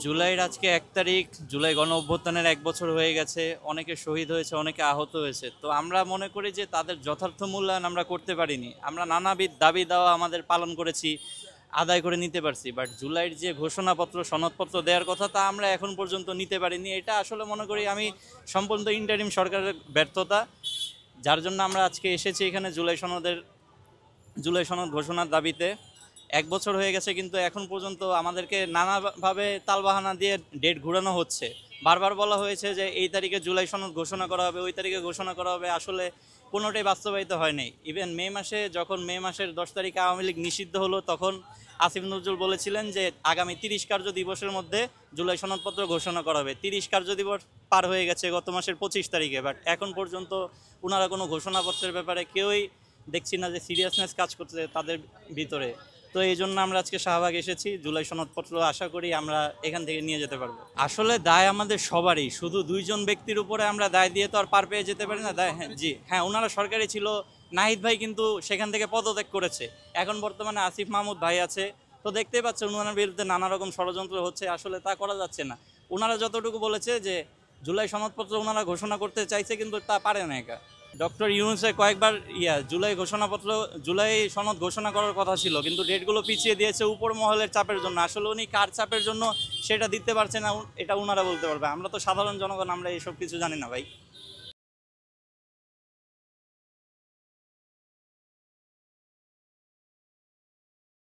জুলাইয়ের আজকে ১ তারিখ, জুলাই গণ অভ্যুত্থানের ১ বছর হয়ে গেছে। অনেকে শহীদ হয়েছে, অনেকে আহত হয়েছে। তো আমরা মনে করি যে তাদের যথার্থ মূল্যায়ন আমরা করতে পারিনি। আমরা নানাবিধ দাবি দাওয়া আমাদের পালন করেছি, আদায় করে নিতে পারছি। বাট জুলাইয়ের যে ঘোষণাপত্র, সনদপত্র দেওয়ার কথা তা আমরা এখন পর্যন্ত নিতে পারিনি। এটা আসলে মনে করি আমি সম্পূর্ণ ইন্টারিম সরকারের ব্যর্থতা। যার জন্য আমরা আজকে এসেছি এখানে জুলাই সনদ ঘোষণার দাবিতে। ১ বছর হয়ে গেছে কিন্তু এখন পর্যন্ত আমাদেরকে নানাভাবে তালবাহানা দিয়ে ডেট ঘুরানো হচ্ছে। বারবার বলা হয়েছে যে এই তারিখে জুলাই সনদ ঘোষণা করা হবে, ওই তারিখে ঘোষণা করা হবে। আসলে কোনোটাই বাস্তবায়িত হয় নাই। ইভেন মে মাসের ১০ তারিখে আওয়ামী লীগ নিষিদ্ধ হলো, তখন আসিফ নজরুল বলেছিলেন যে আগামী ৩০ কার্য দিবসের মধ্যে জুলাই সনদপত্র ঘোষণা করা হবে। ৩০ কার্য দিবস পার হয়ে গেছে গত মাসের ২৫ তারিখে, বাট এখন পর্যন্ত ওনারা কোনো ঘোষণাপত্রের ব্যাপারে কেউই দেখছি না যে সিরিয়াসনেস কাজ করছে তাদের ভিতরে। তো এই জন্য আমরা আজকে শাহবাগ এসেছি। জুলাই সনদপত্র আশা করি আমরা এখান থেকে নিয়ে যেতে পারবো। আসলে দায় আমাদের সবারই, শুধু দুইজন ব্যক্তির উপরে আমরা দায় দিয়ে তো আর পার পেয়ে যেতে পারি না। দায়, হ্যাঁ জি হ্যাঁ, ওনারা সরকারি ছিল। নাহিদ ভাই কিন্তু সেখান থেকে পদত্যাগ করেছে। এখন বর্তমানে আসিফ মাহমুদ ভাই আছে। তো দেখতেই পাচ্ছেন ওনার বিরুদ্ধে নানা রকম ষড়যন্ত্র হচ্ছে। আসলে তা করা যাচ্ছে না। ওনারা যতটুকু বলেছে যে জুলাই সনদপত্র ওনারা ঘোষণা করতে চাইছে, কিন্তু তা পারে না। একা ডক্টর ইউনূসের কয়েকবার জুলাই সনদ ঘোষণা করার কথা ছিল, কিন্তু ডেটগুলো পিছিয়ে দিয়েছে উপর মহলের চাপের জন্য। আসলে উনি কার চাপের জন্য সেটা দিতে পারছে না, এটা ওনারা বলতে পারবে। আমরা তো সাধারণ জনগণ, আমরা এইসব কিছু জানি না ভাই।